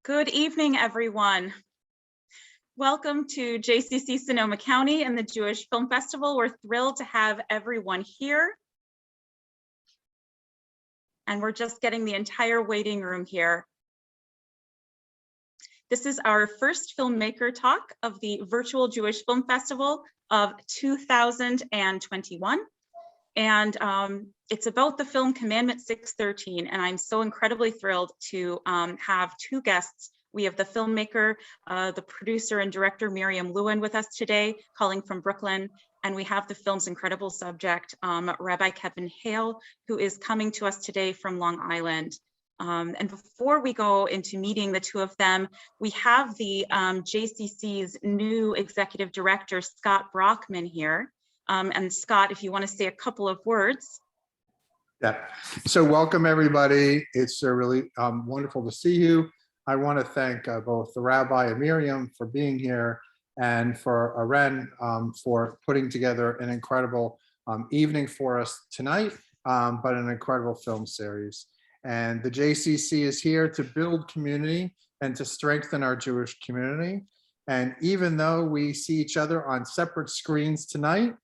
Good evening, everyone. Welcome to JCC Sonoma County and the Jewish Film Festival. We're thrilled to have everyone here. And we're just getting the entire waiting room here. This is our first Filmmaker talk of the Virtual Jewish Film Festival of 2021. And it's about the film Commandment 613. And I'm so incredibly thrilled to have two guests. We have the filmmaker, the producer and director, Miriam Lewin, with us today, calling from Brooklyn. And we have the film's incredible subject, Rabbi Kevin Hale, who is coming to us today from Long Island. And before we go into meeting the two of them, we have the JCC's new executive director, Scott Brockman, here. And Scott, if you want to say a couple of words. Yeah, so welcome everybody. It's really wonderful to see you. I want to thank both the Rabbi and Miriam for being here, and for Irene for putting together an incredible evening for us tonight, but an incredible film series. And the JCC is here to build community and to strengthen our Jewish community. And even though we see each other on separate screens tonight,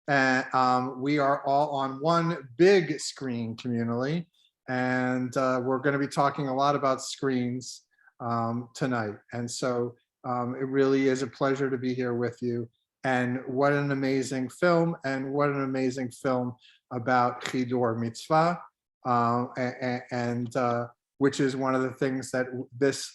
we are all on one big screen communally. And we're going to be talking a lot about screens tonight. And so it really is a pleasure to be here with you. And what an amazing film, and what an amazing film about Chidor Mitzvah, which is one of the things that this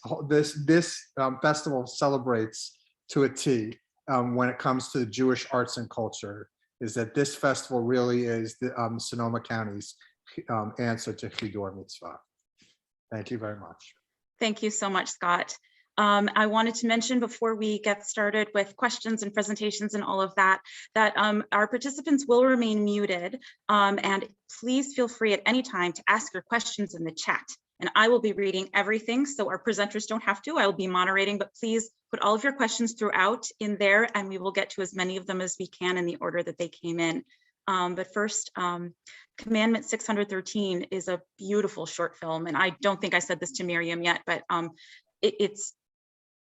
festival celebrates to a T when it comes to Jewish arts and culture, is that this festival really is the Sonoma County's answer to Chidor Mitzvah. Thank you very much. Thank you so much, Scott. I wanted to mention before we get started with questions and presentations and all of that, that our participants will remain muted, and please feel free at any time to ask your questions in the chat. And I will be reading everything, so our presenters don't have to. I will be moderating, but please put all of your questions throughout in there, and we will get to as many of them as we can in the order that they came in. But first, Commandment 613 is a beautiful short film, and I don't think I said this to Miriam yet, but it's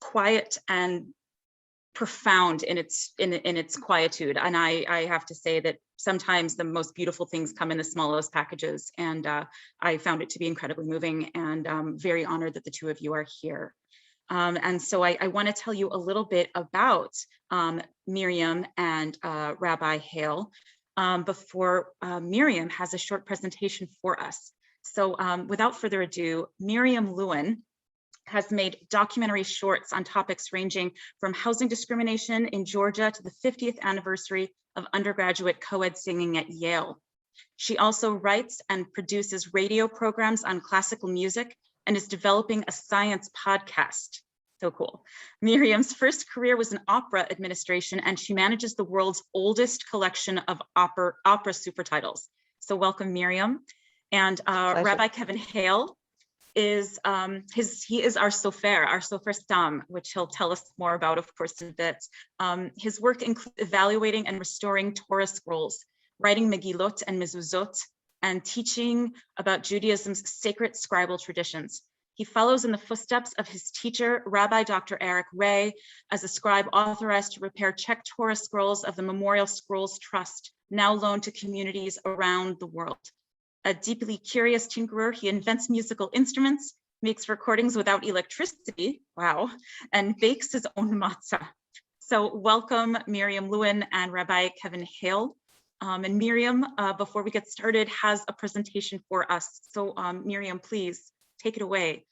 quiet and profound in its quietude. And I have to say that sometimes the most beautiful things come in the smallest packages, and I found it to be incredibly moving, and very honored that the two of you are here. And so I want to tell you a little bit about Miriam and Rabbi Hale before Miriam has a short presentation for us. So without further ado, Miriam Lewin has made documentary shorts on topics ranging from housing discrimination in Georgia to the 50th anniversary of undergraduate co-ed singing at Yale. She also writes and produces radio programs on classical music and is developing a science podcast. So cool. Miriam's first career was in opera administration, and she manages the world's oldest collection of opera super titles. So welcome, Miriam. And Rabbi Kevin Hale is he is our Sofer Stam, which he'll tell us more about, of course, in a bit. His work includes evaluating and restoring Torah scrolls, writing Megillot and Mezuzot, and teaching about Judaism's sacred scribal traditions. He follows in the footsteps of his teacher, Rabbi Dr. Eric Ray, as a scribe authorized to repair Czech Torah scrolls of the Memorial Scrolls Trust, now loaned to communities around the world. A deeply curious tinkerer, he invents musical instruments, makes recordings without electricity, wow, and bakes his own matzah. So welcome, Miriam Lewin and Rabbi Kevin Hale. And Miriam, before we get started, has a presentation for us. So Miriam, please take it away.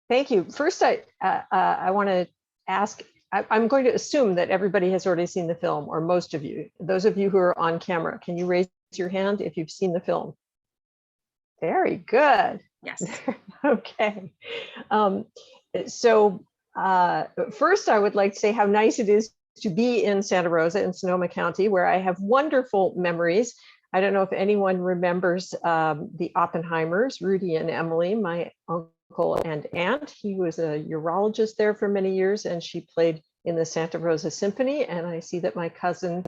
Thank you. First, I want to ask, I'm going to assume that everybody has already seen the film, or most of you. Those of you who are on camera, can you raise your hand if you've seen the film? Very good. Yes. Okay. So first, I would like to say how nice it is to be in Santa Rosa in Sonoma County, where I have wonderful memories. I don't know if anyone remembers the Oppenheimers, Rudy and Emily, my uncle and aunt. He was a urologist there for many years, and she played in the Santa Rosa Symphony. And I see that my cousin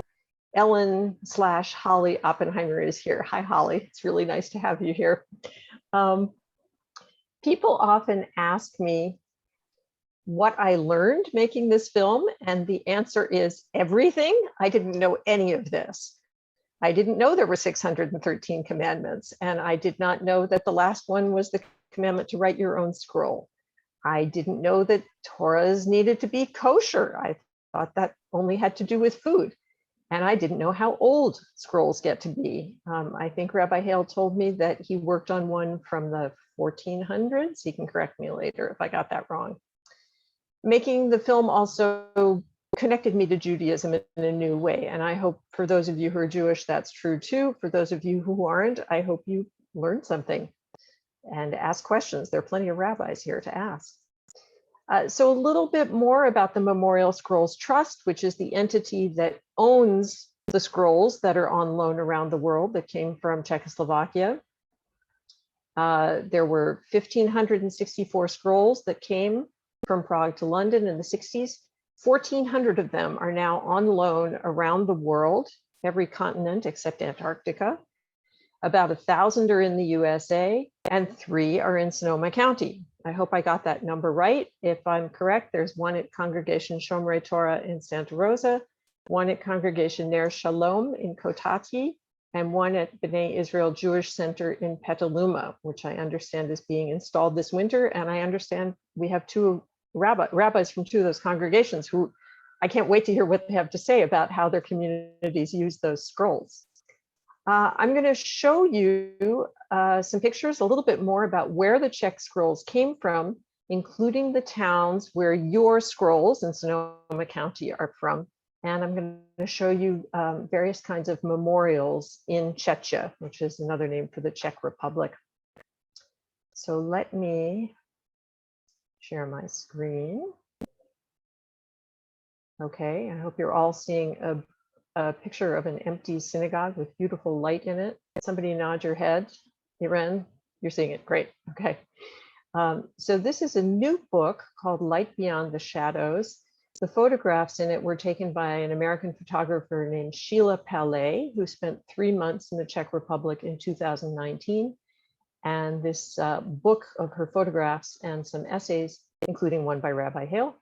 Ellen/Holly Oppenheimer is here. Hi, Holly. It's really nice to have you here. People often ask me what I learned making this film, and the answer is everything. I didn't know any of this. I didn't know there were 613 commandments, and I did not know that the last one was the commandment to write your own scroll. I didn't know that Torahs needed to be kosher. I thought that only had to do with food. And I didn't know how old scrolls get to be. I think Rabbi Hale told me that he worked on one from the 1400s. He can correct me later if I got that wrong. Making the film also connected me to Judaism in a new way. And I hope for those of you who are Jewish, that's true too. For those of you who aren't, I hope you learned something and ask questions. There are plenty of rabbis here to ask. So a little bit more about the Memorial Scrolls Trust, which is the entity that owns the scrolls that are on loan around the world that came from Czechoslovakia. There were 1,564 scrolls that came from Prague to London in the 60s. 1,400 of them are now on loan around the world, every continent except Antarctica. About 1,000 are in the USA and 3 are in Sonoma County. I hope I got that number right. If I'm correct, there's one at Congregation Shomrei Torah in Santa Rosa, one at Congregation Ner Shalom in Kotati, and one at B'nai Israel Jewish Center in Petaluma, which I understand is being installed this winter. And I understand we have 2 rabbis from 2 of those congregations who I can't wait to hear what they have to say about how their communities use those scrolls. I'm going to show you some pictures, a little bit more about where the Czech scrolls came from, including the towns where your scrolls in Sonoma County are from. And I'm going to show you various kinds of memorials in Czechia, which is another name for the Czech Republic. So let me share my screen. Okay, I hope you're all seeing a picture of an empty synagogue with beautiful light in it. Somebody nod your head. Irene, you're seeing it. Great. Okay. So this is a new book called Light Beyond the Shadows. The photographs in it were taken by an American photographer named Sheila Palais, who spent 3 months in the Czech Republic in 2019. And this book of her photographs and some essays, including one by Rabbi Hale,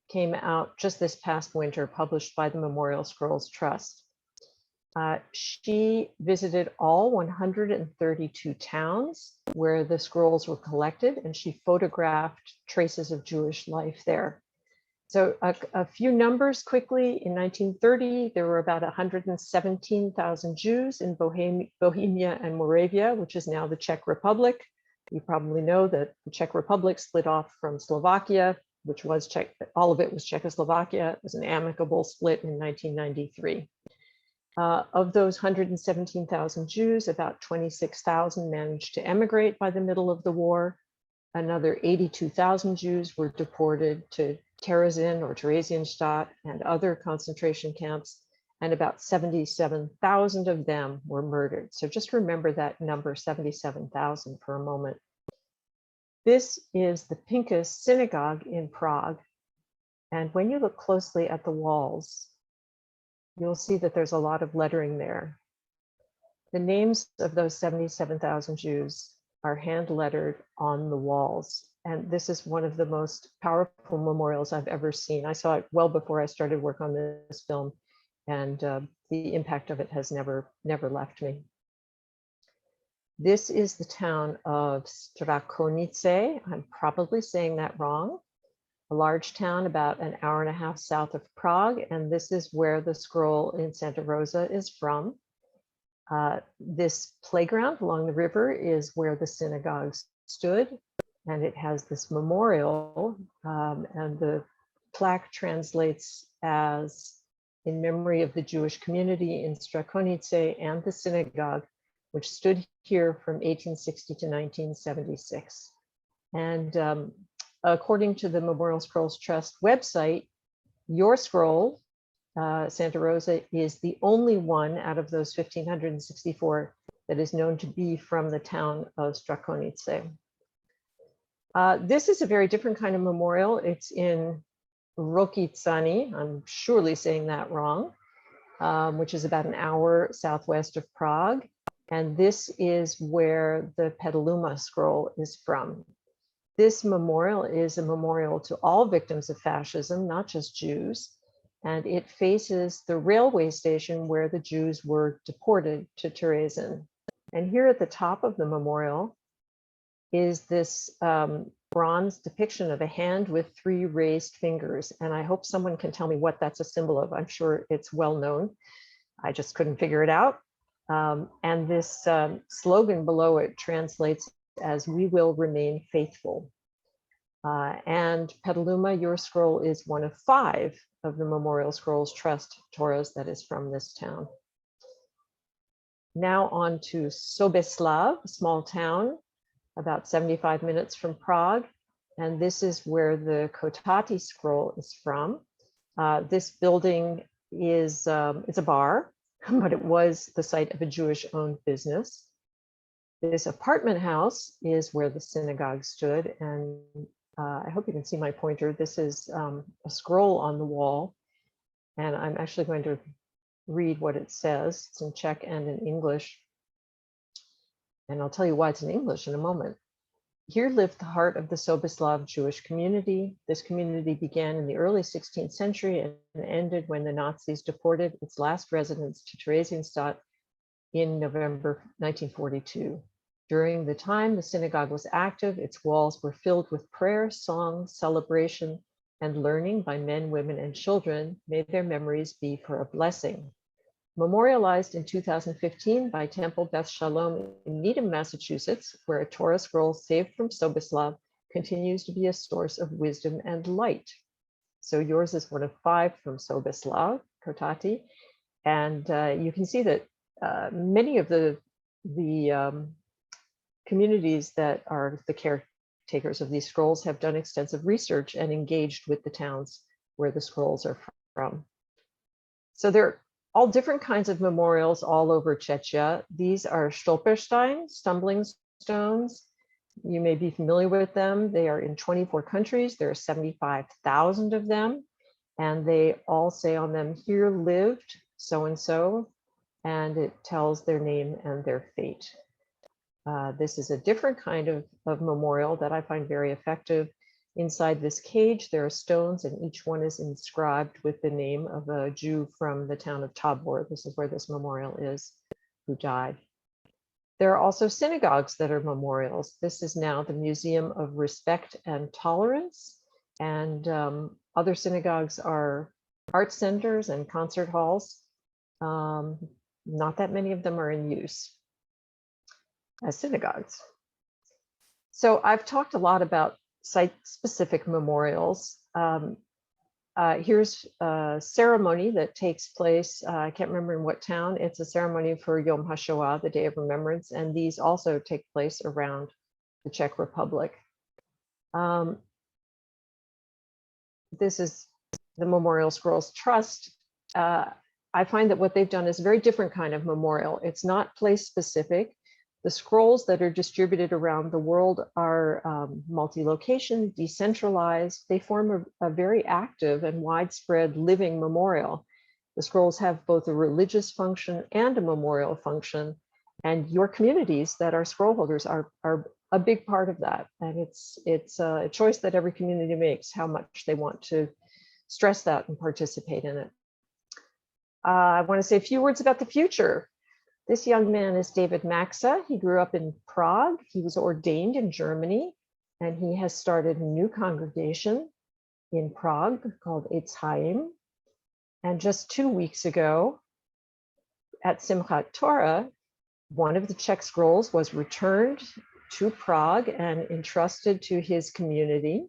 came out just this past winter, published by the Memorial Scrolls Trust. She visited all 132 towns where the scrolls were collected, and she photographed traces of Jewish life there. So a few numbers quickly. In 1930, there were about 117,000 Jews in Bohemia and Moravia, which is now the Czech Republic. You probably know that the Czech Republic split off from Slovakia, which was all of it was Czechoslovakia. It was an amicable split in 1993. Of those 117,000 Jews, about 26,000 managed to emigrate by the middle of the war. Another 82,000 Jews were deported to Terezin or Theresienstadt and other concentration camps, and about 77,000 of them were murdered. So just remember that number, 77,000, for a moment. This is the Pinkas Synagogue in Prague. And when you look closely at the walls, you'll see that there's a lot of lettering there. The names of those 77,000 Jews are hand lettered on the walls. And this is one of the most powerful memorials I've ever seen. I saw it well before I started work on this film, and the impact of it has never left me. This is the town of Strakonice. I'm probably saying that wrong. A large town about an hour and a half south of Prague. And this is where the scroll in Santa Rosa is from. This playground along the river is where the synagogue stood. And it has this memorial, and the plaque translates as in memory of the Jewish community in Strakonice and the synagogue, which stood here from 1860 to 1976. And according to the Memorial Scrolls Trust website, your scroll, Santa Rosa, is the only one out of those 1,564 that is known to be from the town of Strakonice. This is a very different kind of memorial. It's in Rokycany, I'm surely saying that wrong, which is about an hour southwest of Prague. And this is where the Petaluma scroll is from. This memorial is a memorial to all victims of fascism, not just Jews, and it faces the railway station where the Jews were deported to Terezin. And here at the top of the memorial is this bronze depiction of a hand with 3 raised fingers. And I hope someone can tell me what that's a symbol of. I'm sure it's well known. I just couldn't figure it out. And this slogan below it translates as "We will remain faithful." And Petaluma, your scroll is one of 5 of the Memorial Scrolls Trust Torahs that is from this town. Now on to Sobeslav, a small town about 75 minutes from Prague. And this is where the Kotati scroll is from. This building is it's a bar, but it was the site of a Jewish-owned business. This apartment house is where the synagogue stood, and I hope you can see my pointer. This is a scroll on the wall, and I'm actually going to read what it says. It's in Czech and in English, and I'll tell you why it's in English in a moment. Here lived the heart of the Sobeslav Jewish community. This community began in the early 16th century and ended when the Nazis deported its last residents to Theresienstadt in November 1942. During the time the synagogue was active, its walls were filled with prayer, song, celebration, and learning by men, women, and children. May their memories be for a blessing. Memorialized in 2015 by Temple Beth Shalom in Needham, Massachusetts, where a Torah scroll saved from Sobeslav continues to be a source of wisdom and light. So yours is one of 5 from Sobeslav, Kotati, and you can see that many of the communities that are the caretakers of these scrolls have done extensive research and engaged with the towns where the scrolls are from. So they're all different kinds of memorials all over Czechia. These are Stolperstein, stumbling stones. You may be familiar with them. They are in 24 countries. There are 75,000 of them. And they all say on them, "Here lived so-and-so," and it tells their name and their fate. This is a different kind of memorial that I find very effective. Inside this cage, there are stones, and each one is inscribed with the name of a Jew from the town of Tabor. This is where this memorial is, who died. There are also synagogues that are memorials. This is now the Museum of Respect and Tolerance, and other synagogues are art centers and concert halls. Not that many of them are in use as synagogues. So I've talked a lot about site-specific memorials. Here's a ceremony that takes place, I can't remember in what town. It's a ceremony for Yom HaShoah, the Day of Remembrance, and these also take place around the Czech Republic. This is the Memorial Scrolls Trust. I find that what they've done is a very different kind of memorial. It's not place-specific. The scrolls that are distributed around the world are multi-location, decentralized. They form a very active and widespread living memorial. The scrolls have both a religious function and a memorial function, and your communities that are scroll holders are a big part of that. And it's a choice that every community makes, how much they want to stress that and participate in it. I want to say a few words about the future. This young man is David Maxa. He grew up in Prague. He was ordained in Germany, and he has started a new congregation in Prague called Eitz Chaim. And just 2 weeks ago at Simchat Torah, one of the Czech scrolls was returned to Prague and entrusted to his community.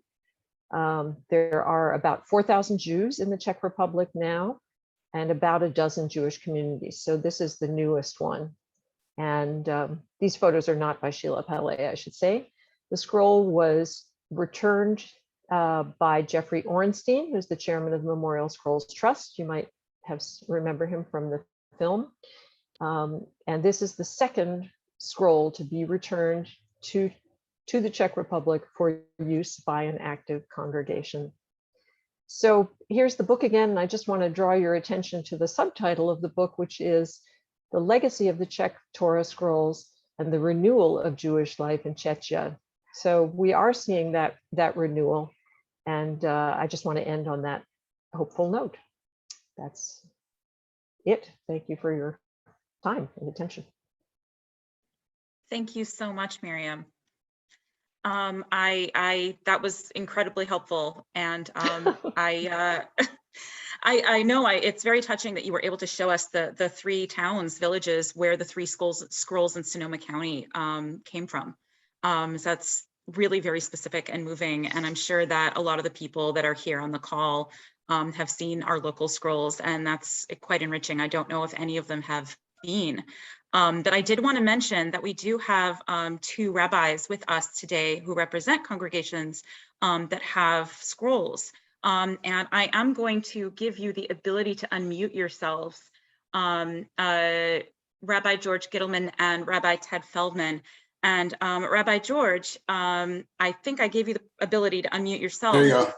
There are about 4,000 Jews in the Czech Republic now, and about a dozen Jewish communities. So this is the newest one. And these photos are not by Sheila Pele, I should say. The scroll was returned by Jeffrey Orenstein, who's the chairman of the Memorial Scrolls Trust. You might remember him from the film. And this is the second scroll to be returned to the Czech Republic for use by an active congregation. So here's the book again, and I just want to draw your attention to the subtitle of the book, which is The Legacy of the Czech Torah Scrolls and the Renewal of Jewish Life in Czechia. So we are seeing that renewal. And I just want to end on that hopeful note. That's it. Thank you for your time and attention. Thank you so much, Miriam. That was incredibly helpful, and I know it's very touching that you were able to show us the three towns, villages where the three scrolls in Sonoma County came from. So that's really very specific and moving, and I'm sure that a lot of the people that are here on the call have seen our local scrolls, and that's quite enriching. I don't know if any of them have been. But I did want to mention that we do have two rabbis with us today who represent congregations that have scrolls. And I am going to give you the ability to unmute yourselves, Rabbi George Gittleman and Rabbi Ted Feldman. And Rabbi George, I think I gave you the ability to unmute yourself. There you go.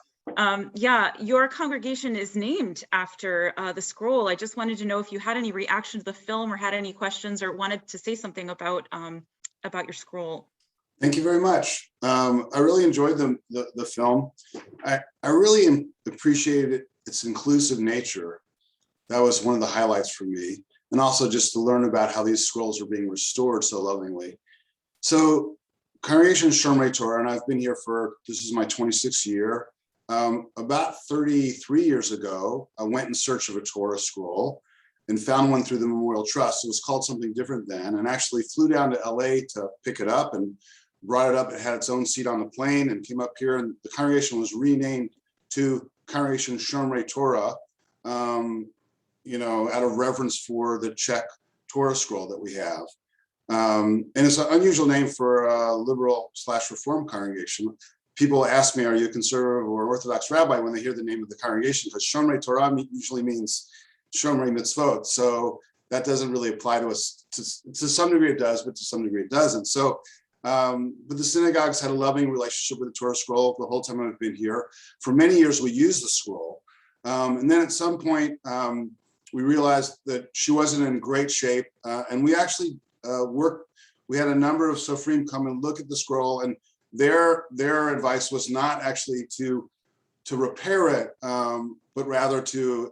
Yeah, your congregation is named after the scroll. I just wanted to know if you had any reaction to the film or had any questions or wanted to say something about your scroll. Thank you very much. I really enjoyed the film. I really appreciated its inclusive nature. That was one of the highlights for me. And also just to learn about how these scrolls are being restored so lovingly. So Congregation Shomrei Torah, and I've been here this is my 26th year. About 33 years ago, I went in search of a Torah scroll and found one through the Memorial Trust. It was called something different then, and actually flew down to LA to pick it up and brought it up. It had its own seat on the plane and came up here, and the congregation was renamed to Congregation Shomrei Torah, out of reverence for the Czech Torah scroll that we have. And it's an unusual name for a liberal/reform congregation. People ask me, are you a conservative or Orthodox rabbi when they hear the name of the congregation? Because Shomrei Torah usually means Shomrei mitzvot. So that doesn't really apply to us. To some degree it does, but to some degree it doesn't. So, but the synagogues had a loving relationship with the Torah scroll the whole time I've been here. For many years, we used the scroll. And then at some point, we realized that she wasn't in great shape. And we actually we had a number of Sofrim come and look at the scroll, and their advice was not actually to repair it, but rather to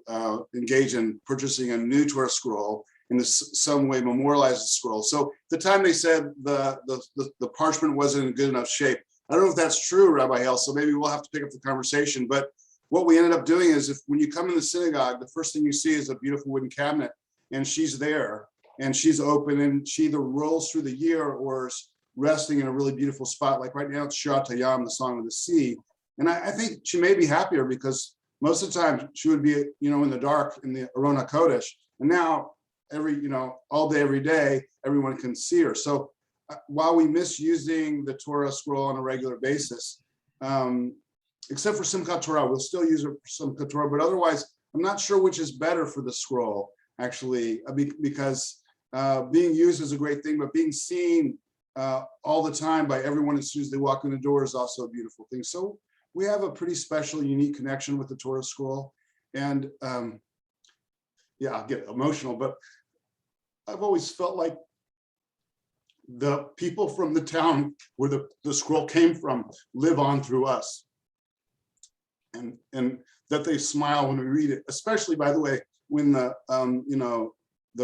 engage in purchasing a new Torah scroll and in some way memorialize the scroll. So at the time they said the parchment wasn't in good enough shape. I don't know if that's true, Rabbi Hale, so maybe we'll have to pick up the conversation. But what we ended up doing is when you come in the synagogue, the first thing you see is a beautiful wooden cabinet, and she's there, and she's open, and she either rolls through the year or is resting in a really beautiful spot. Like right now, it's Shirat Hayam, the Song of the Sea. And I think she may be happier because most of the time she would be, in the dark in the Aron HaKodesh. And now all day, every day, everyone can see her. So while we miss using the Torah scroll on a regular basis, except for Simchat Torah, we'll still use it for Simchat Torah, but otherwise, I'm not sure which is better for the scroll, actually, because being used is a great thing, but being seen all the time by everyone as soon as they walk in the door is also a beautiful thing. So we have a pretty special, unique connection with the Torah scroll. And I'll get emotional, but I've always felt like the people from the town where the scroll came from live on through us. And that they smile when we read it, especially, by the way, when the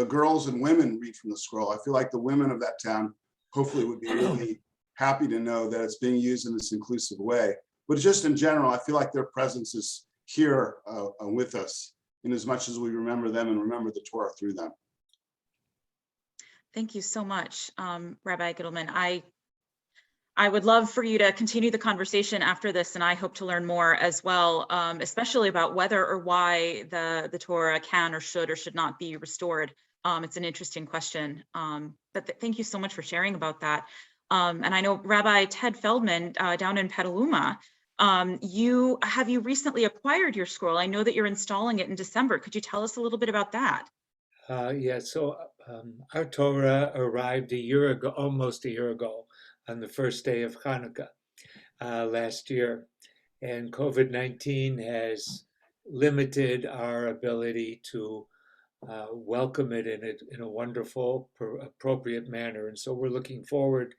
girls and women read from the scroll. I feel like the women of that town hopefully would be really happy to know that it's being used in this inclusive way. But just in general, I feel like their presence is here with us in as much as we remember them and remember the Torah through them. Thank you so much, Rabbi Gittleman. I would love for you to continue the conversation after this, and I hope to learn more as well, especially about whether or why the Torah can or should not be restored. It's an interesting question, but thank you so much for sharing about that. And I know Rabbi Ted Feldman down in Petaluma, you recently acquired your scroll. I know that you're installing it in December. Could you tell us a little bit about that? So our Torah arrived almost a year ago, on the first day of Hanukkah last year. And COVID-19 has limited our ability to welcome it in a wonderful, appropriate manner. And so we're looking forward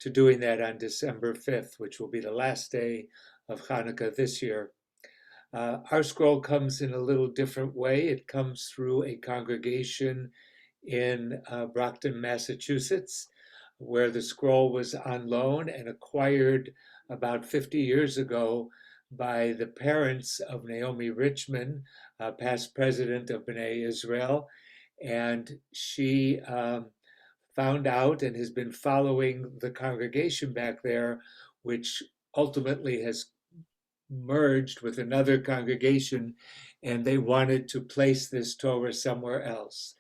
to doing that on December 5th, which will be the last day of Hanukkah this year. Our scroll comes in a little different way. It comes through a congregation in Brockton, Massachusetts, where the scroll was on loan and acquired about 50 years ago by the parents of Naomi Richman, past president of B'nai Israel. And she found out and has been following the congregation back there, which ultimately has merged with another congregation, and they wanted to place this Torah somewhere else.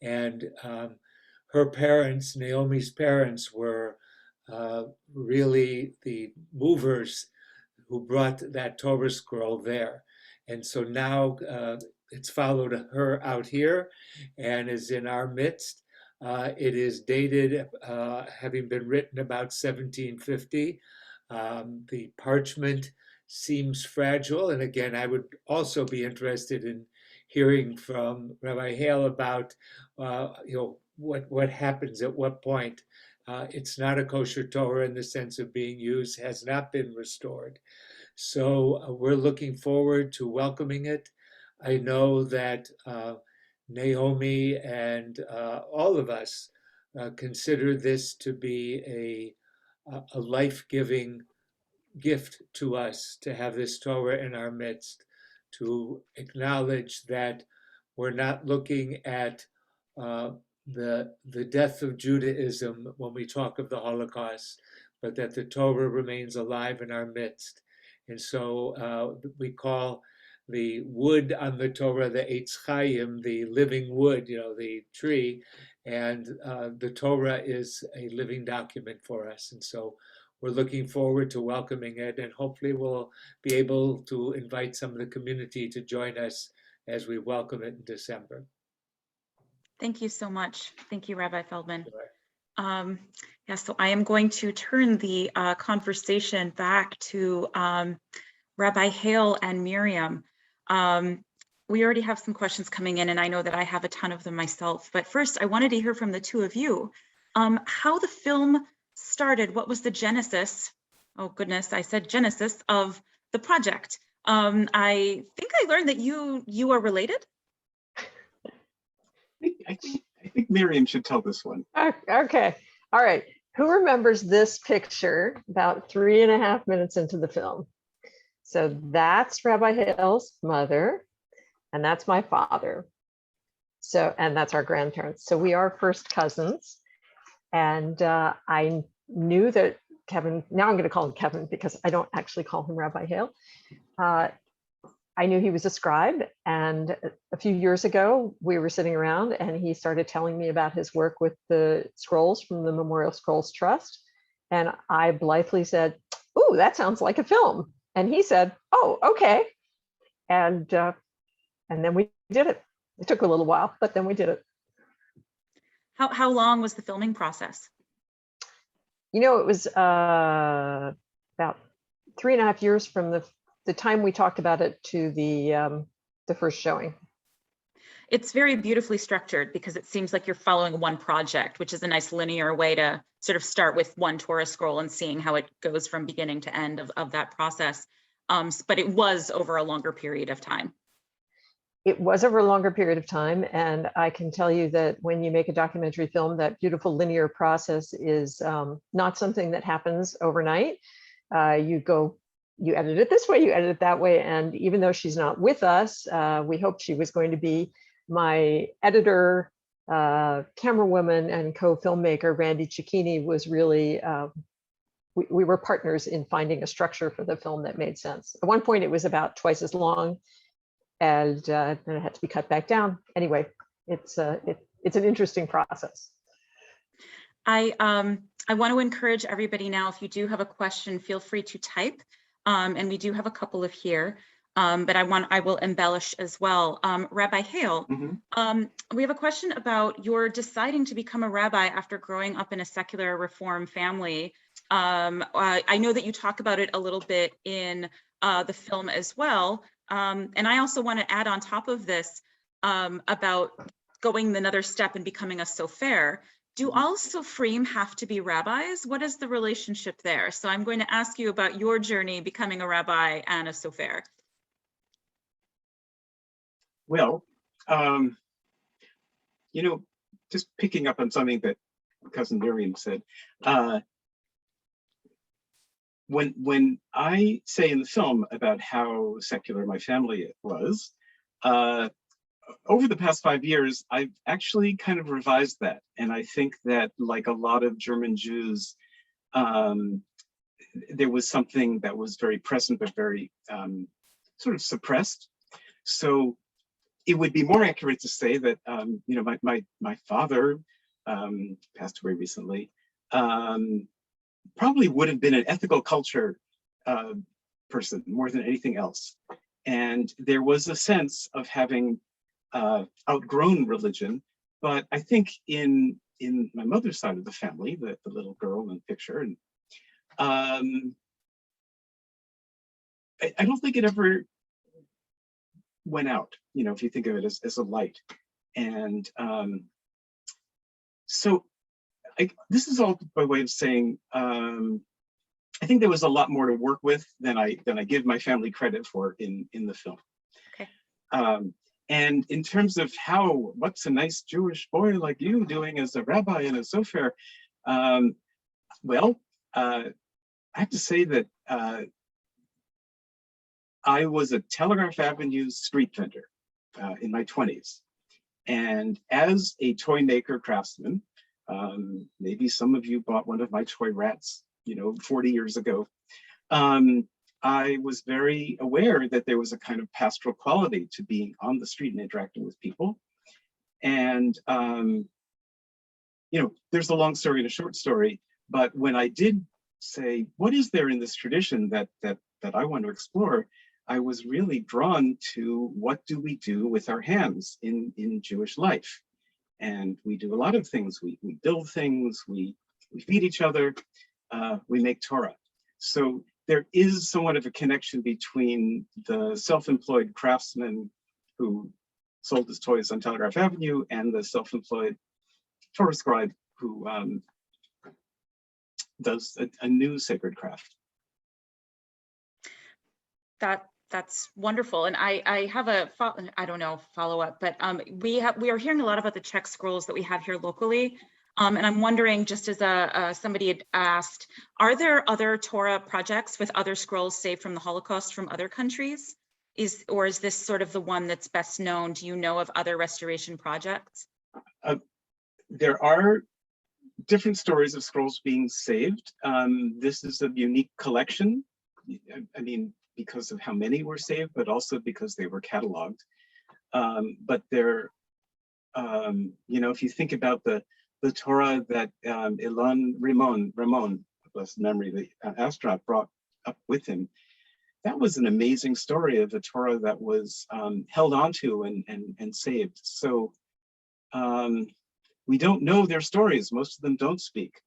And her parents, Naomi's parents, were really the movers who brought that Torah scroll there. And so now it's followed her out here and is in our midst. It is dated, having been written about 1750. The parchment seems fragile. And again, I would also be interested in hearing from Rabbi Hale about what happens at what point. It's not a kosher Torah in the sense of being used, has not been restored. So we're looking forward to welcoming it. I know that Naomi and all of us consider this to be a life-giving gift to us to have this Torah in our midst, to acknowledge that we're not looking at the death of Judaism when we talk of the Holocaust, but that the Torah remains alive in our midst. And so we call the wood on the Torah the Eitz Chaim, the living wood, the tree, and the Torah is a living document for us. And so we're looking forward to welcoming it, and hopefully we'll be able to invite some of the community to join us as we welcome it in December. Thank you so much. Thank you, Rabbi Feldman. Sure. So I am going to turn the conversation back to Rabbi Hale and Miriam. We already have some questions coming in, and I know that I have a ton of them myself. But first, I wanted to hear from the two of you how the film started. What was the genesis? Oh goodness, I said genesis of the project. I think I learned that you are related. I think Miriam should tell this one. Okay. All right. Who remembers this picture about 3.5 minutes into the film? So that's Rabbi Hale's mother, and that's my father. So, and that's our grandparents. So we are first cousins. And I knew that Kevin, now I'm going to call him Kevin because I don't actually call him Rabbi Hale. I knew he was a scribe, and a few years ago we were sitting around and he started telling me about his work with the scrolls from the Memorial Scrolls Trust. And I blithely said, "Ooh, that sounds like a film." And he said, "Oh, okay." And then we did it. It took a little while, but then we did it. How long was the filming process? It was about 3.5 years from the time we talked about it to the first showing. It's very beautifully structured because it seems like you're following one project, which is a nice linear way to sort of start with one Torah scroll and seeing how it goes from beginning to end of that process. But it was over a longer period of time. It was over a longer period of time. And I can tell you that when you make a documentary film, that beautiful linear process is not something that happens overnight. You edit it this way, you edit it that way. And even though she's not with us, we hoped she was going to be my editor, camera woman, and co-filmmaker. Randy Cicchini was really, we were partners in finding a structure for the film that made sense. At one point, it was about twice as long, and then it had to be cut back down. Anyway, it's an interesting process. I want to encourage everybody now, if you do have a question, feel free to type. And we do have a couple of here, but I will embellish as well. Rabbi Hale, we have a question about your deciding to become a rabbi after growing up in a secular Reform family. I know that you talk about it a little bit in the film as well. And I also want to add on top of this about going another step and becoming a sofer. Do all Sofrim have to be rabbis? What is the relationship there? So I'm going to ask you about your journey becoming a rabbi and a sofer. Well, you know, just picking up on something that cousin Miriam said, when I say in the film about how secular my family was, over the past 5 years, I've actually kind of revised that. And I think that, like a lot of German Jews, there was something that was very present, but very sort of suppressed. So it would be more accurate to say that, you know, my father passed away recently, probably would have been an ethical culture person more than anything else. And there was a sense of having outgrown religion, but I think in my mother's side of the family, the little girl in the picture, and I don't think it ever went out, you know, if you think of it as a light. And so this is all by way of saying, I think there was a lot more to work with than I give my family credit for in the film. Okay. And in terms of what's a nice Jewish boy like you doing as a rabbi and a sofer? Well, I have to say that I was a Telegraph Avenue street vendor in my 20s. And as a toy maker craftsman, maybe some of you bought one of my toy rats, you know, 40 years ago. I was very aware that there was a kind of pastoral quality to being on the street and interacting with people. And, you know, there's a long story and a short story, but when I did say, what is there in this tradition that I want to explore, I was really drawn to what do we do with our hands in Jewish life. And we do a lot of things. We build things, we feed each other, we make Torah. So there is somewhat of a connection between the self-employed craftsman who sold his toys on Telegraph Avenue and the self-employed Torah Scribe who does a new sacred craft. That's wonderful, and I have a follow up, but we are hearing a lot about the Czech scrolls that we have here locally, and I'm wondering, just as somebody had asked, are there other Torah projects with other scrolls saved from the Holocaust from other countries? Or is this sort of the one that's best known? Do you know of other restoration projects? There are different stories of scrolls being saved. This is a unique collection. I mean, because of how many were saved, but also because they were cataloged. But they're, you know, if you think about the Torah that Ramon, blessed memory, the astronaut brought up with him, that was an amazing story of a Torah that was held onto and saved. So we don't know their stories. Most of them don't speak.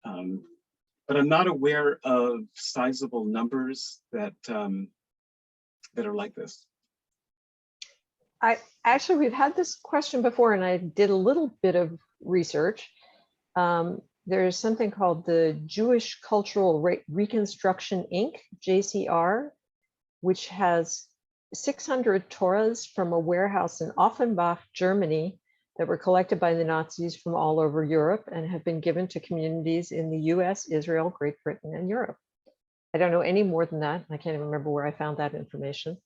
But I'm not aware of sizable numbers that are like this. We've had this question before, and I did a little bit of research. There's something called the Jewish Cultural Reconstruction Inc., JCR, which has 600 Torahs from a warehouse in Offenbach, Germany, that were collected by the Nazis from all over Europe and have been given to communities in the US, Israel, Great Britain, and Europe. I don't know any more than that. I can't even remember where I found that information.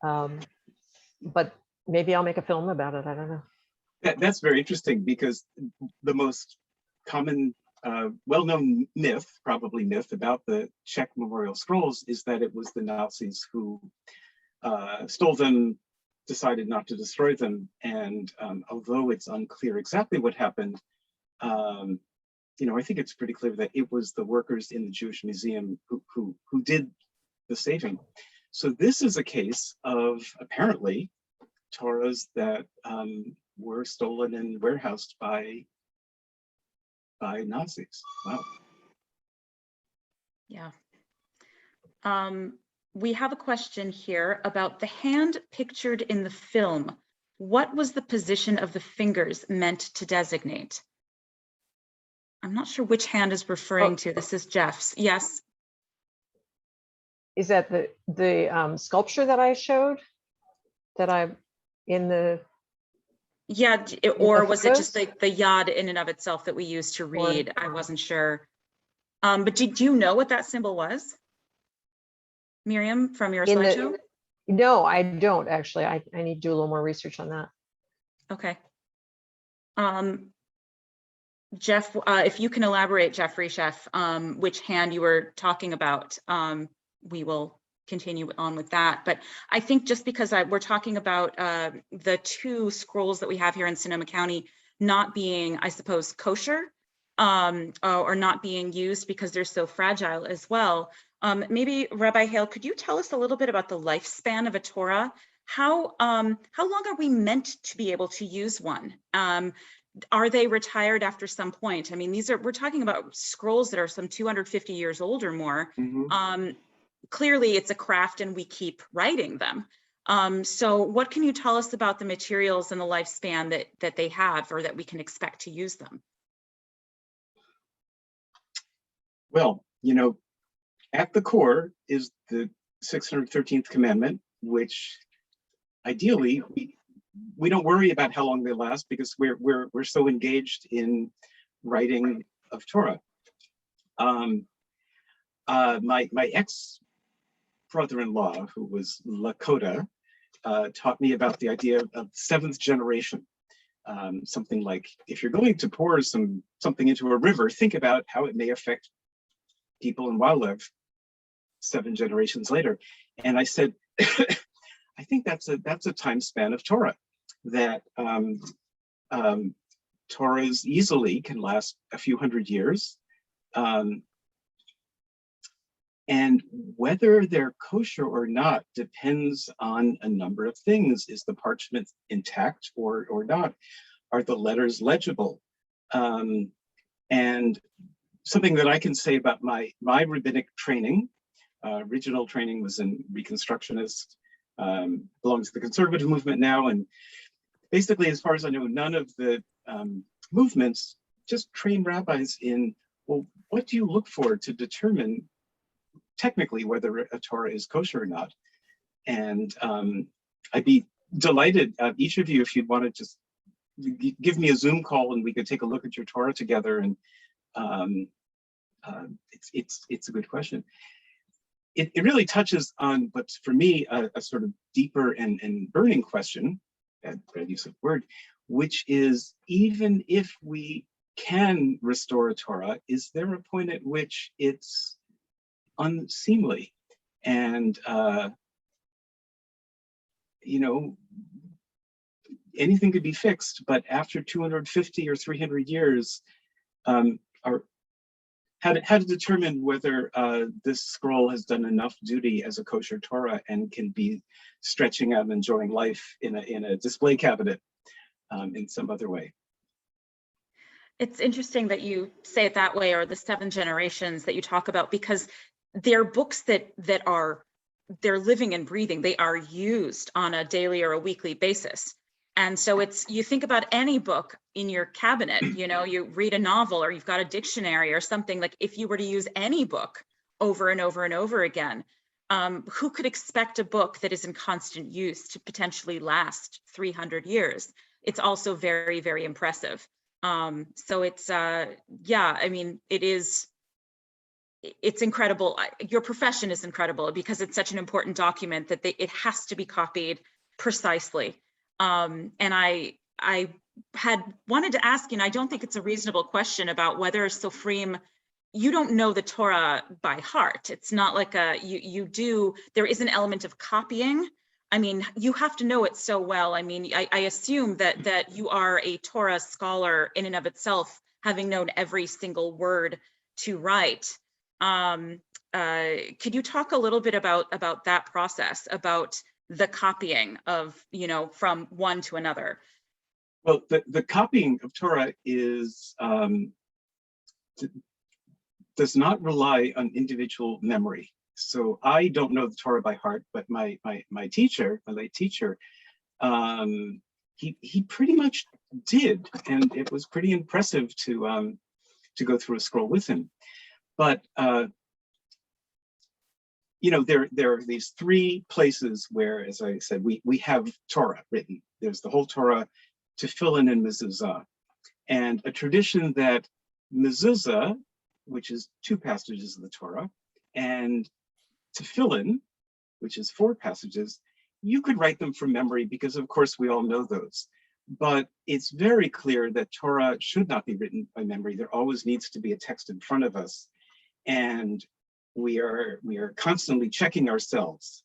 But maybe I'll make a film about it. I don't know. That's very interesting, because the most common, well-known myth about the Czech memorial scrolls is that it was the Nazis who stole them, decided not to destroy them. And although it's unclear exactly what happened, you know, I think it's pretty clear that it was the workers in the Jewish Museum who did the saving. So this is a case of apparently Torahs that were stolen and warehoused by Nazis. Wow. Yeah. We have a question here about the hand pictured in the film. What was the position of the fingers meant to designate? I'm not sure which hand is referring to. This is Jeff's. Yes. Is that the sculpture that I showed? That I'm in the. Yeah, or was it just the yod in and of itself that we used to read? I wasn't sure. But do you know what that symbol was, Miriam, from your slideshow? No, I don't actually. I need to do a little more research on that. Okay. Jeff, if you can elaborate, Jeffrey Chef, which hand you were talking about, we will continue on with that. But I think just because we're talking about the two scrolls that we have here in Sonoma County not being, I suppose, kosher or not being used because they're so fragile as well. Maybe Rabbi Hale, could you tell us a little bit about the lifespan of a Torah? How long are we meant to be able to use one? Are they retired after some point? I mean, we're talking about scrolls that are some 250 years old or more. Mhm. Clearly it's a craft and we keep writing them. So what can you tell us about the materials and the lifespan that they have or that we can expect to use them? Well, at the core is the 613th commandment, which ideally we don't worry about how long they last because we're so engaged in writing of Torah. My ex brother-in-law, who was Lakota, taught me about the idea of seventh generation. Something like, if you're going to pour something into a river, think about how it may affect people and wildlife 7 generations later. And I said, I think that's a time span of Torah, that Torahs easily can last a few hundred years. And whether they're kosher or not depends on a number of things. Is the parchment intact or not? Are the letters legible? And something that I can say about my rabbinic training, original training was in Reconstructionist, belongs to the conservative movement now. And basically, as far as I know, none of the movements just train rabbis in, well, what do you look for to determine technically whether a Torah is kosher or not? And I'd be delighted, each of you, if you'd want to just give me a Zoom call and we could take a look at your Torah together. And it's a good question. It really touches on what's for me a sort of deeper and burning question, bad use of word, which is, even if we can restore a Torah, is there a point at which it's unseemly? And anything could be fixed, but after 250 or 300 years, how to determine whether this scroll has done enough duty as a kosher Torah and can be stretching out and enjoying life in a display cabinet in some other way. It's interesting that you say it that way, or the 7 generations that you talk about, because they're books they're living and breathing. They are used on a daily or a weekly basis. And so you think about any book in your cabinet, you read a novel or you've got a dictionary or something, like if you were to use any book over and over and over again, who could expect a book that is in constant use to potentially last 300 years? It's also very, very impressive. So it's, I mean, it's incredible. Your profession is incredible because it's such an important document that it has to be copied precisely. And I had wanted to ask you, and I don't think it's a reasonable question, about whether Sofrim, you don't know the Torah by heart. It's not like you do, there is an element of copying. I mean, you have to know it so well. I mean, I assume that you are a Torah scholar in and of itself, having known every single word to write. Could you talk a little bit about that process, about the copying of, from one to another? Well, the copying of Torah does not rely on individual memory. So I don't know the Torah by heart, but my teacher, my late teacher, he pretty much did, and it was pretty impressive to to go through a scroll with him. But there are these three places where, as I said, we have Torah written. There's the whole Torah, Tefillin and Mezuzah, and a tradition that Mezuzah, which is 2 passages of the Torah, and Tefillin, which is 4 passages, you could write them from memory because, of course, we all know those. But it's very clear that Torah should not be written by memory. There always needs to be a text in front of us. And we are constantly checking ourselves.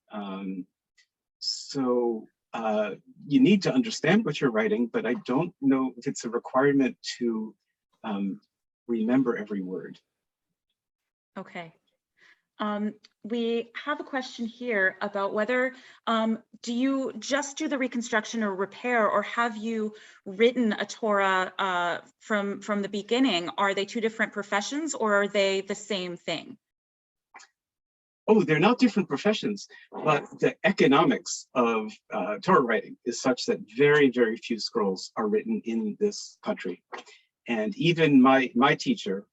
So you need to understand what you're writing, but I don't know if it's a requirement to remember every word. Okay. We have a question here about whether do you just do the reconstruction or repair, or have you written a Torah from the beginning? Are they 2 different professions, or are they the same thing? Oh, they're not different professions, but the economics of Torah writing is such that very, very few scrolls are written in this country. And even my teacher,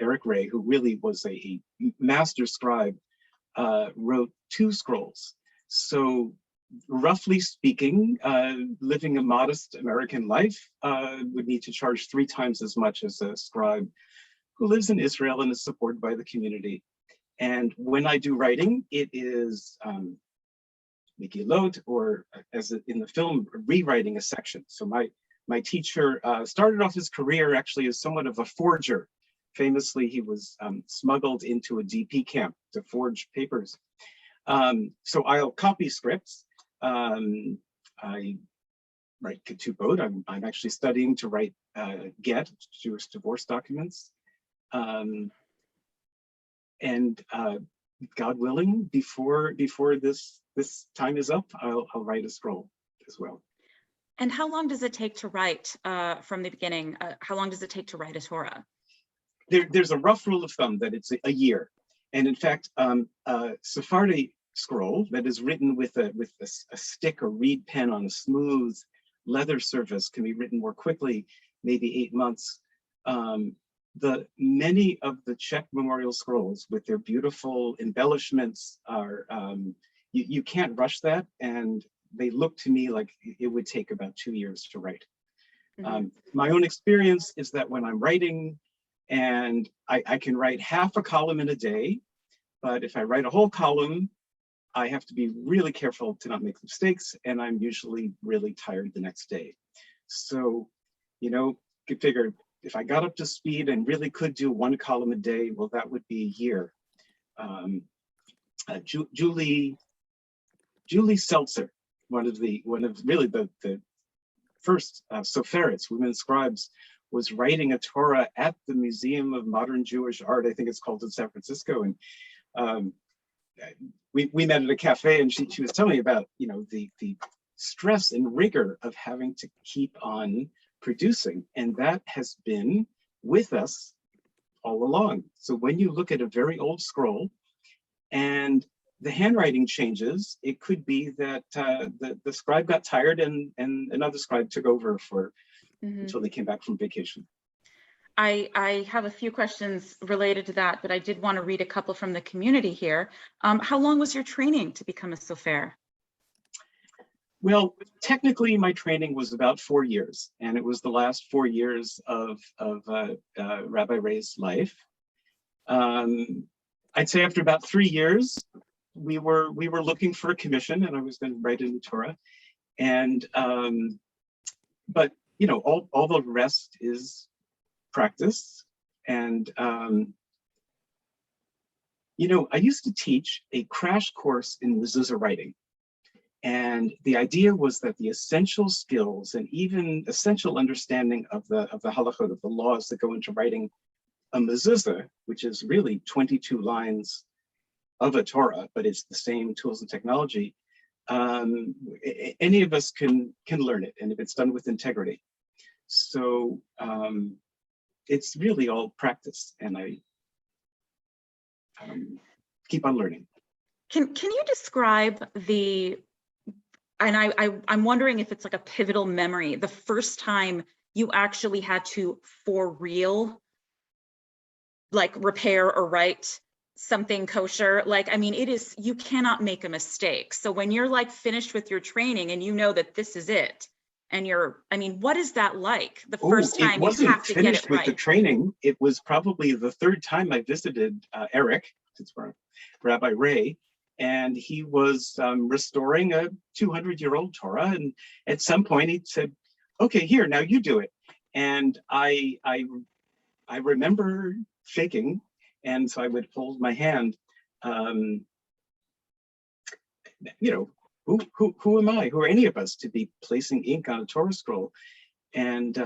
Eric Ray, who really was a master scribe, wrote 2 scrolls. So roughly speaking, living a modest American life would need to charge 3 times as much as a scribe who lives in Israel and is supported by the community. And when I do writing, it is Megillot, or as in the film, rewriting a section. So my teacher started off his career actually as somewhat of a forger. Famously, he was smuggled into a DP camp to forge papers. So I'll copy scripts. I write ketubot. I'm actually studying to write get, Jewish divorce documents. And God willing, before this time is up, I'll write a scroll as well. And how long does it take to write from the beginning? How long does it take to write a Torah? There's a rough rule of thumb that it's a year. And in fact, a Sephardi scroll that is written with a stick or reed pen on a smooth leather surface can be written more quickly, maybe 8 months. Many of the Czech memorial scrolls with their beautiful embellishments are, you can't rush that, and they look to me like it would take about 2 years to write. Mm-hmm. My own experience is that when I'm writing, and I can write half a column in a day, but if I write a whole column, I have to be really careful to not make mistakes, and I'm usually really tired the next day. So, you could figure, if I got up to speed and really could do 1 column a day, well, that would be a year. Julie Seltzer, one of really the first Soferets, women scribes, was writing a Torah at the Museum of Modern Jewish Art, I think it's called, in San Francisco. And we met at a cafe, and she was telling me about the stress and rigor of having to keep on producing, and that has been with us all along. So when you look at a very old scroll and the handwriting changes, it could be that the scribe got tired and another scribe took over until they came back from vacation. I have a few questions related to that, but I did want to read a couple from the community here. How long was your training to become a sofer? Well, technically, my training was about 4 years, and it was the last 4 years of Rabbi Ray's life. I'd say after about 3 years, we were looking for a commission, and I was going to write in the Torah. And but all the rest is practice. And I used to teach a crash course in mezuzah writing. And the idea was that the essential skills and even essential understanding of the halachot, of the laws that go into writing a mezuzah, which is really 22 lines of a Torah, but it's the same tools and technology, any of us can learn it, and if it's done with integrity. So it's really all practice, and I keep on learning. Can you describe I'm wondering if it's like a pivotal memory, the first time you actually had to, for real, like repair or write something kosher. Like, I mean, you cannot make a mistake. So when you're like finished with your training and you know that this is it, and I mean, what is that like the first time you have to get it with the right? training. It was probably the third time I visited Eric, since we're Rabbi Ray, and he was restoring a 200-year-old Torah. And at some point he said, okay, here, now you do it. And I remember shaking, and so I would hold my hand. You know, who am I? Who are any of us to be placing ink on a Torah scroll? And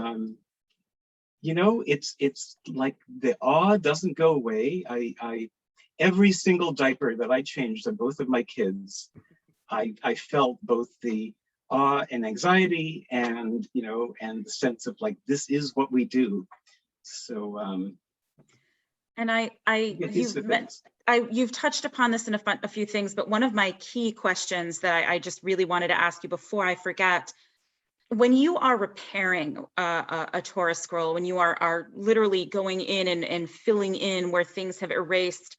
you know, it's like the awe doesn't go away. Every single diaper that I changed on both of my kids, I felt both the awe and anxiety, and you know, and the sense of like, this is what we do. So and you've touched upon this in a few things, but one of my key questions that I just really wanted to ask you before I forget, when you are repairing a Torah scroll, when you are literally going in and filling in where things have erased,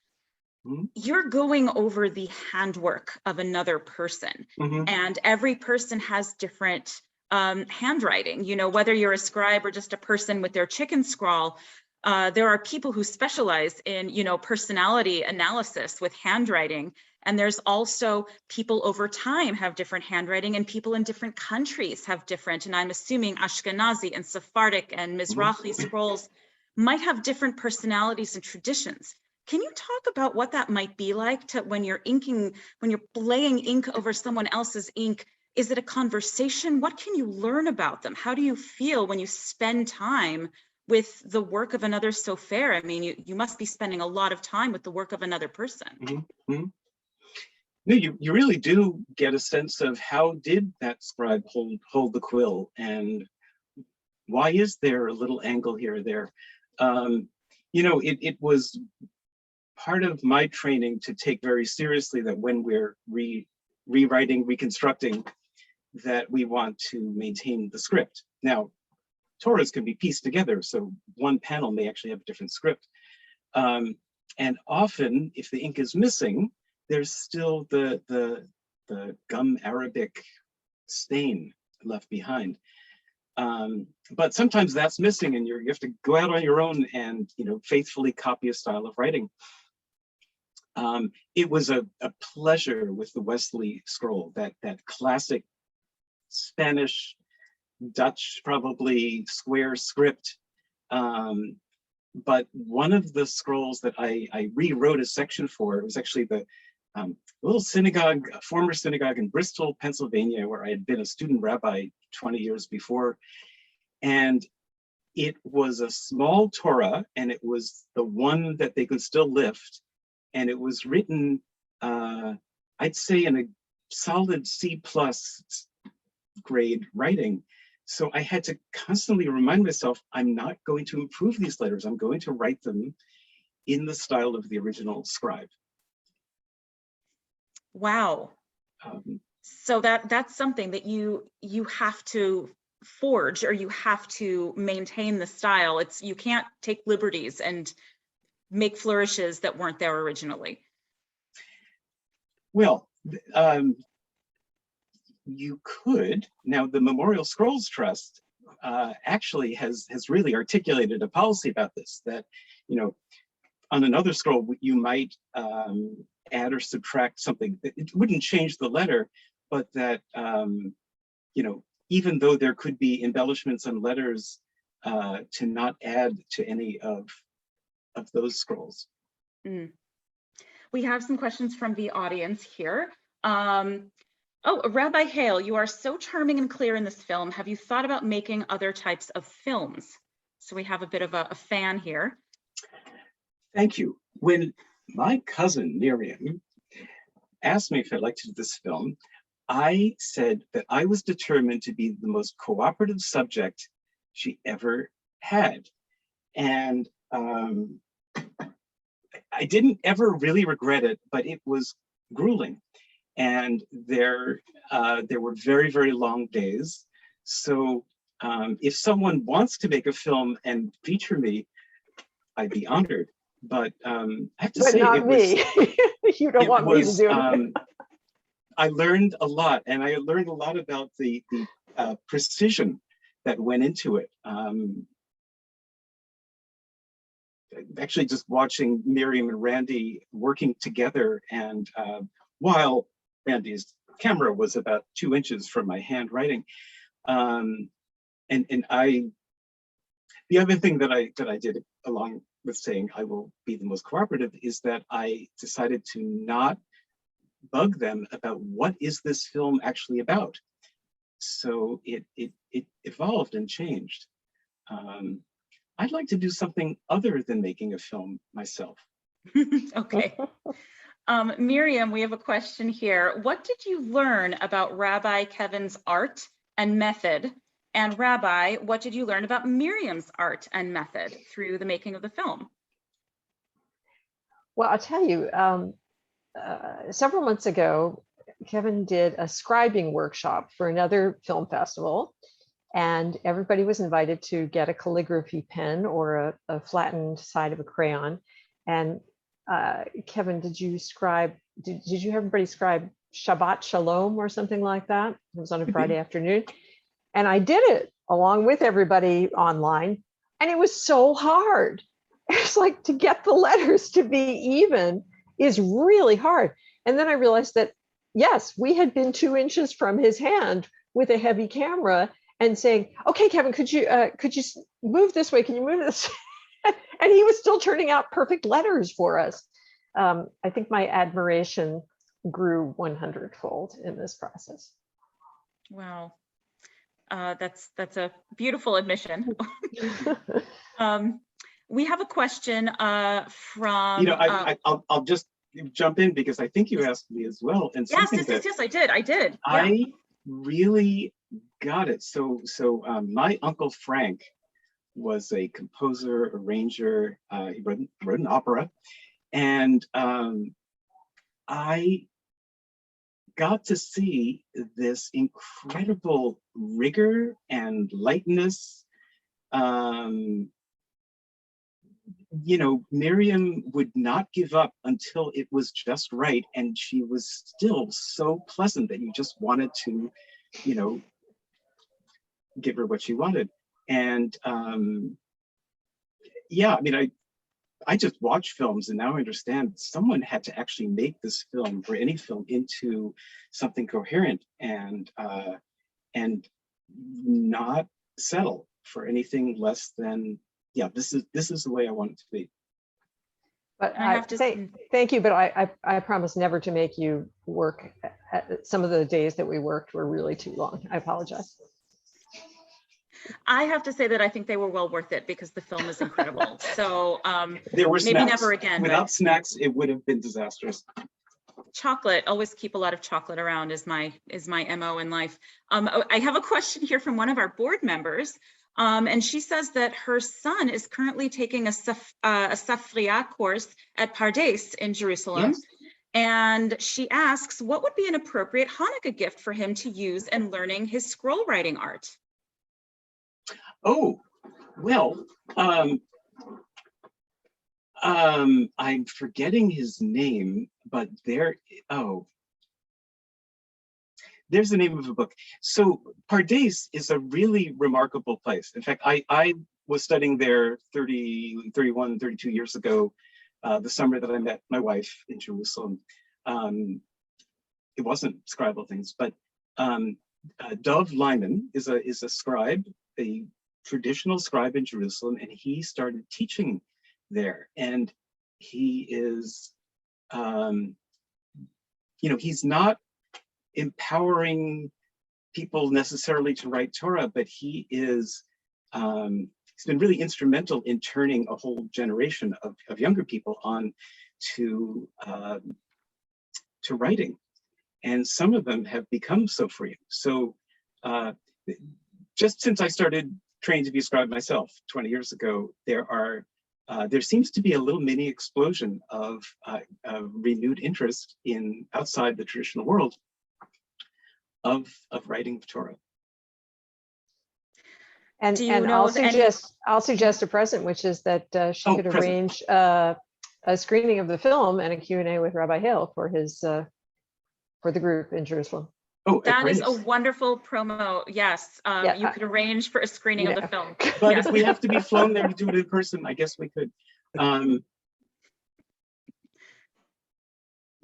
you're going over the handwork of another person. And every person has different handwriting, you know, whether you're a scribe or just a person with their chicken scrawl. There are people who specialize in, you know, personality analysis with handwriting. And there's also people over time have different handwriting, and people in different countries have different. And I'm assuming Ashkenazi and Sephardic and Mizrahi scrolls might have different personalities and traditions. Can you talk about what that might be like to when you're laying ink over someone else's ink? Is it a conversation? What can you learn about them? How do you feel when you spend time with the work of another sofer? I mean, you must be spending a lot of time with the work of another person. No, you really do get a sense of how did that scribe hold the quill, and why is there a little angle here or there? You know, it was part of my training to take very seriously that when we're rewriting, reconstructing, that we want to maintain the script. Now, Torahs can be pieced together, so one panel may actually have a different script. And often, if the ink is missing, there's still the gum Arabic stain left behind. But sometimes that's missing, and you have to go out on your own and, you know, faithfully copy a style of writing. It was a pleasure with the Wesley scroll, that classic Spanish, Dutch, probably square script. But one of the scrolls that I rewrote a section for, it was actually the little synagogue, former synagogue in Bristol, Pennsylvania, where I had been a student rabbi 20 years before. And it was a small Torah, and it was the one that they could still lift. And it was written, I'd say, in a solid C+ grade writing. So I had to constantly remind myself, I'm not going to improve these letters. I'm going to write them in the style of the original scribe. Wow. So that's something that you have to forge, or you have to maintain the style. You can't take liberties and make flourishes that weren't there originally. Well, you could. Now, the Memorial Scrolls Trust actually has really articulated a policy about this, that, you know, on another scroll, you might add or subtract something. It wouldn't change the letter, but that, you know, even though there could be embellishments on letters, to not add to any of those scrolls. We have some questions from the audience here. Oh, Rabbi Hale, you are so charming and clear in this film. Have you thought about making other types of films? So we have a bit of a fan here. Thank you. When my cousin Miriam asked me if I'd like to do this film, I said that I was determined to be the most cooperative subject she ever had. And I didn't ever really regret it, but it was grueling. And there were very, very long days. So if someone wants to make a film and feature me, I'd be honored. but I have to But say not it was, me. You don't want me to do it. I learned a lot, and I learned a lot about the precision that went into it. Actually, just watching Miriam and Randy working together, and while Randy's camera was about 2 inches from my handwriting, and the other thing that I did, along with saying I will be the most cooperative, is that I decided to not bug them about what is this film actually about. So it evolved and changed. I'd like to do something other than making a film myself. Okay. Miriam, we have a question here. What did you learn about Rabbi Kevin's art and method? And Rabbi, what did you learn about Miriam's art and method through the making of the film? Well, I'll tell you, several months ago, Kevin did a scribing workshop for another film festival, and everybody was invited to get a calligraphy pen or a flattened side of a crayon. And Kevin, did you have everybody scribe Shabbat Shalom or something like that? It was on a Friday afternoon. And I did it along with everybody online. And it was so hard. It's like, to get the letters to be even is really hard. And then I realized that, yes, we had been 2 inches from his hand with a heavy camera and saying, okay, Kevin, could you move this way? Can you move this? And he was still turning out perfect letters for us. I think my admiration grew 100-fold in this process. Wow. That's a beautiful admission. We have a question from. I'll just jump in because I think you asked me as well. And yes, I did. I really got it. So my Uncle Frank was a composer, arranger. He wrote an opera, and I got to see this incredible rigor and lightness. Miriam would not give up until it was just right, and she was still so pleasant that you just wanted to, give her what she wanted. And I just watch films, and now I understand someone had to actually make this film, or any film, into something coherent, and not settle for anything less than, this is the way I want it to be. But I have to say thank you, but I promise never to make you work. Some of the days that we worked were really too long. I apologize. I have to say that I think they were well worth it because the film is incredible. So there were maybe snacks. Never again. Without snacks, it would have been disastrous. Chocolate, always keep a lot of chocolate around is my MO in life. I have a question here from one of our board members. And she says that her son is currently taking a Safriya course at Pardes in Jerusalem. Yes. And she asks, what would be an appropriate Hanukkah gift for him to use in learning his scroll writing art? Oh, well, I'm forgetting his name, but there's the name of a book. So Pardes is a really remarkable place. In fact, I was studying there 32 years ago, the summer that I met my wife in Jerusalem. It wasn't scribal things, but Dov Lyman is a scribe, a traditional scribe in Jerusalem, and he started teaching there. And he is, he's not empowering people necessarily to write Torah, but he is, he's been really instrumental in turning a whole generation of younger people on to writing. And some of them have become Sofrim. So just since I started training to be a scribe myself 20 years ago, there seems to be a little mini explosion of renewed interest in outside the traditional world of writing Torah. And I'll suggest a present, which is that she could arrange a screening of the film and a Q&A with Rabbi Hale for his for the group in Jerusalem. Oh, That is a great. wonderful promo. Yes, Yeah, you could arrange for a screening of the film. But Yes. if we have to be flown there to do it in person, I guess we could.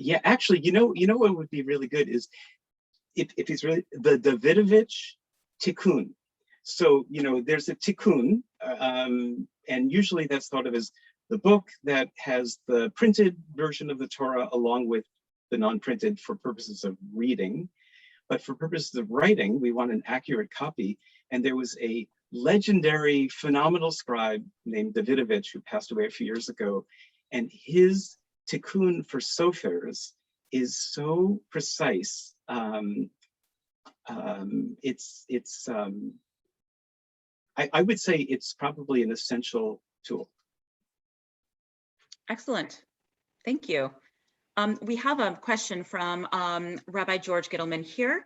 Yeah, actually, you know what would be really good is if it's really the Davidovich tikkun. So, there's a tikkun, and usually that's thought of as the book that has the printed version of the Torah along with the non-printed for purposes of reading. But for purposes of writing, we want an accurate copy. And there was a legendary, phenomenal scribe named Davidovich who passed away a few years ago. And his tikkun for Sofers is so precise. I would say it's probably an essential tool. Excellent. Thank you. We have a question from Rabbi George Gittleman here.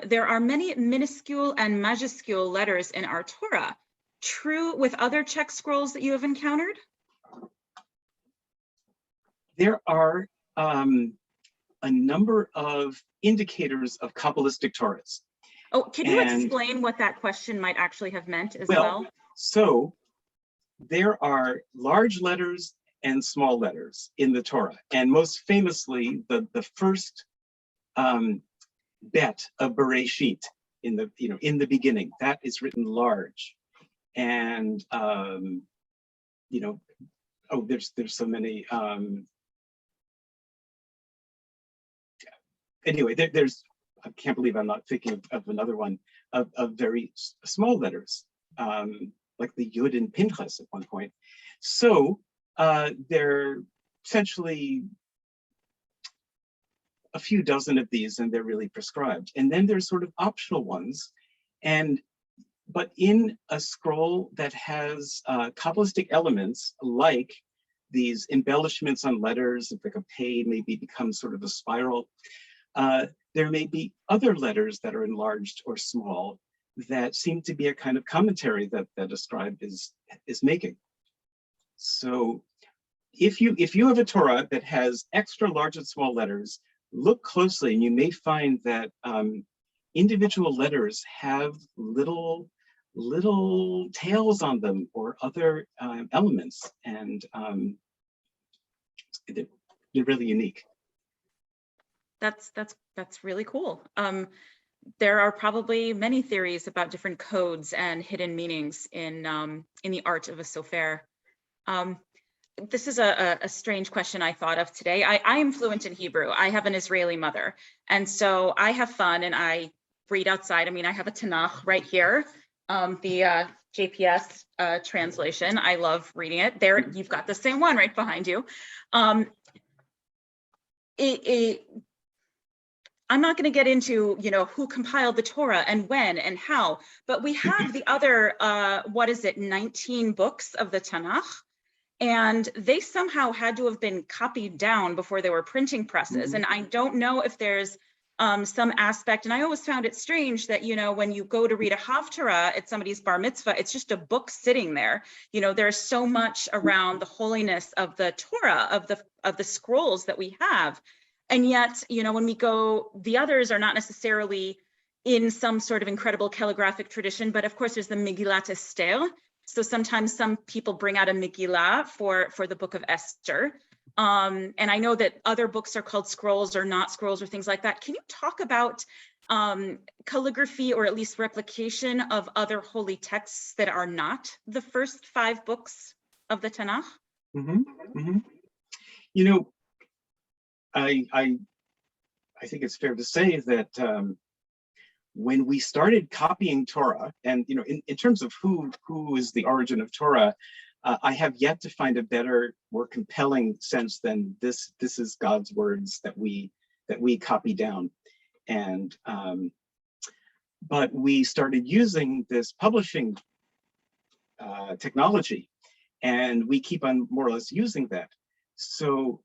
There are many minuscule and majuscule letters in our Torah. True with other Czech scrolls that you have encountered? There are a number of indicators of Kabbalistic Torahs. Oh, can you explain what that question might actually have meant as well? So there are large letters and small letters in the Torah. And most famously, the first bet of Bereshit in the beginning, that is written large. And there's so many. Anyway, there's, I can't believe I'm not thinking of another one of very small letters, like the Yud in Pinchas at one point. So there are essentially a few dozen of these, and they're really prescribed. And then there's sort of optional ones. But in a scroll that has Kabbalistic elements, like these embellishments on letters, like a pay maybe becomes sort of a spiral, there may be other letters that are enlarged or small that seem to be a kind of commentary that a scribe is making. So if you have a Torah that has extra large and small letters, look closely and you may find that individual letters have little tails on them or other elements, and they're really unique. That's really cool. There are probably many theories about different codes and hidden meanings in the art of a sofer. This is a strange question I thought of today. I am fluent in Hebrew. I have an Israeli mother, and so I have fun and I read outside. I mean, I have a Tanakh right here, the JPS translation. I love reading it. There, you've got the same one right behind you. I'm not going to get into, who compiled the Torah and when and how, but we have the other, 19 books of the Tanakh, and they somehow had to have been copied down before there were printing presses. Mm-hmm. And I don't know if there's some aspect, and I always found it strange that, when you go to read a Haftarah at somebody's bar mitzvah, it's just a book sitting there. There's so much around the holiness of the Torah, of the scrolls that we have. And yet, when we go, the others are not necessarily in some sort of incredible calligraphic tradition, but of course there's the Megillat Esther. So sometimes some people bring out a Megillah for the book of Esther. And I know that other books are called scrolls or not scrolls or things like that. Can you talk about calligraphy or at least replication of other holy texts that are not the first 5 books of the Tanakh? Mm-hmm. Mm-hmm. I think it's fair to say that when we started copying Torah, and in terms of who is the origin of Torah, I have yet to find a better, more compelling sense than this is God's words that we copy down. And but we started using this publishing technology, and we keep on more or less using that. So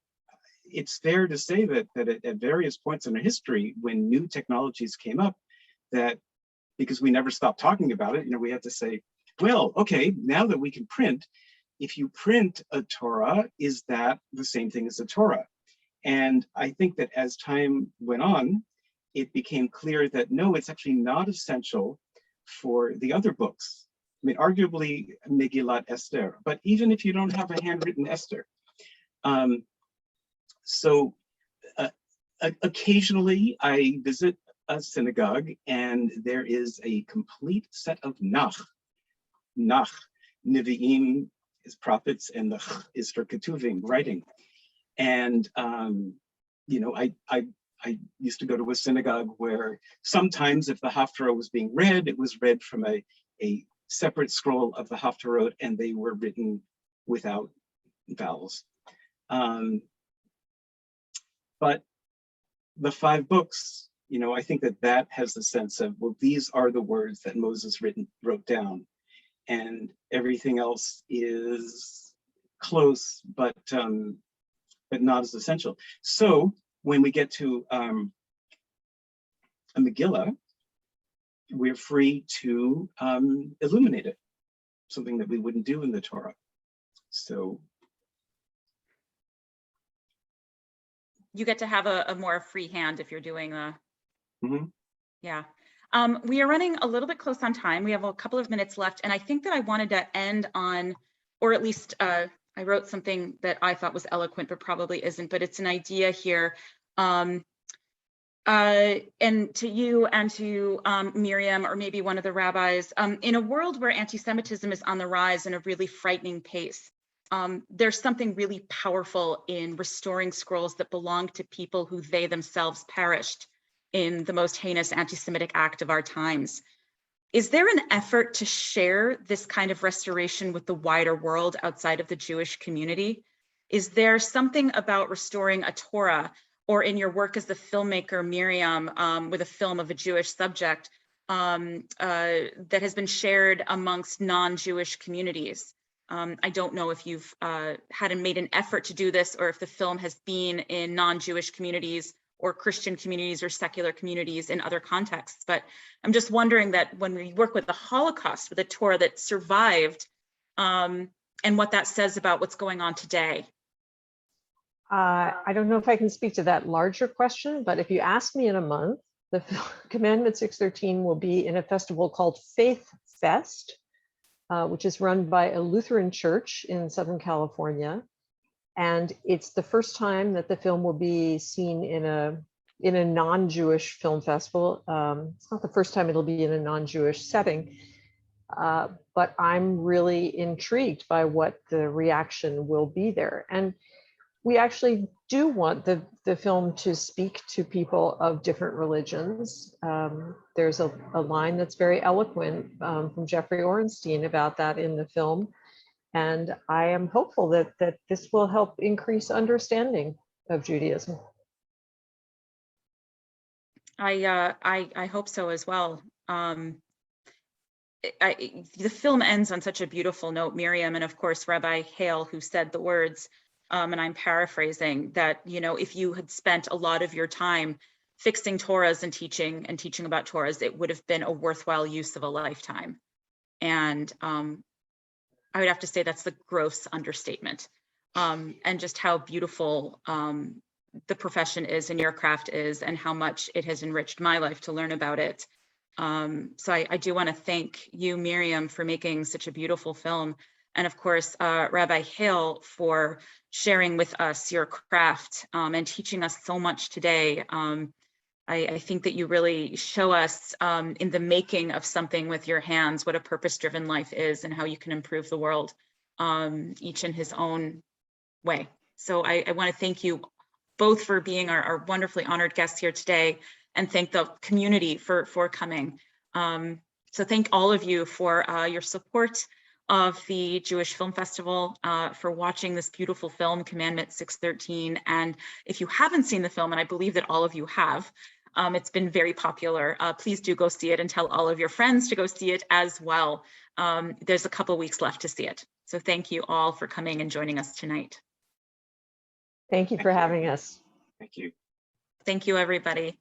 it's fair to say that at various points in our history, when new technologies came up, that because we never stopped talking about it, we had to say, well, okay, now that we can print, if you print a Torah, is that the same thing as a Torah? And I think that as time went on, it became clear that no, it's actually not essential for the other books. I mean, arguably Megillat Esther, but even if you don't have a handwritten Esther. Occasionally I visit a synagogue and there is a complete set of Nach, Nevi'im is prophets and the Ch is for Ketuvim, writing. And, you know, I used to go to a synagogue where sometimes if the Haftarah was being read, it was read from a separate scroll of the Haftarot and they were written without vowels. But the 5 books, you know, I think that has the sense of, well, these are the words that Moses wrote down, and everything else is close, but not as essential. So when we get to a Megillah, we're free to illuminate it, something that we wouldn't do in the Torah. So you get to have a more free hand if you're doing yeah. We are running a little bit close on time. We have a couple of minutes left, and I think that I wanted to end on, or at least I wrote something that I thought was eloquent, but probably isn't, but it's an idea here. And to you and to Miriam, or maybe one of the rabbis, in a world where anti-Semitism is on the rise in a really frightening pace, there's something really powerful in restoring scrolls that belong to people who they themselves perished in the most heinous anti-Semitic act of our times. Is there an effort to share this kind of restoration with the wider world outside of the Jewish community? Is there something about restoring a Torah, or in your work as the filmmaker, Miriam, with a film of a Jewish subject, that has been shared amongst non-Jewish communities? I don't know if you've made an effort to do this, or if the film has been in non-Jewish communities or Christian communities or secular communities in other contexts. But I'm just wondering that when we work with the Holocaust, with a Torah that survived, and what that says about what's going on today. I don't know if I can speak to that larger question, but if you ask me in a month, the Commandment 613 will be in a festival called Faith Fest, which is run by a Lutheran church in Southern California. And it's the first time that the film will be seen in a non-Jewish film festival. It's not the first time it'll be in a non-Jewish setting, but I'm really intrigued by what the reaction will be there. And we actually do want the film to speak to people of different religions. There's a line that's very eloquent from Jeffrey Orenstein about that in the film. And I am hopeful that this will help increase understanding of Judaism. I hope so as well. The film ends on such a beautiful note, Miriam, and of course, Rabbi Hale, who said the words, and I'm paraphrasing, that, you know, if you had spent a lot of your time fixing Torahs and teaching about Torahs, it would have been a worthwhile use of a lifetime. And I would have to say that's the gross understatement, and just how beautiful the profession is and your craft is, and how much it has enriched my life to learn about it. So I do want to thank you, Miriam, for making such a beautiful film. And of course, Rabbi Hale, for sharing with us your craft and teaching us so much today. I think that you really show us in the making of something with your hands what a purpose-driven life is and how you can improve the world, each in his own way. So I want to thank you both for being our wonderfully honored guests here today, and thank the community for coming. So thank all of you for your support of the Jewish Film Festival, for watching this beautiful film, Commandment 613. And if you haven't seen the film, and I believe that all of you have, it's been very popular. Please do go see it, and tell all of your friends to go see it as well. There's a couple weeks left to see it. So thank you all for coming and joining us tonight. Thank you for having us. Thank you. Thank you, everybody.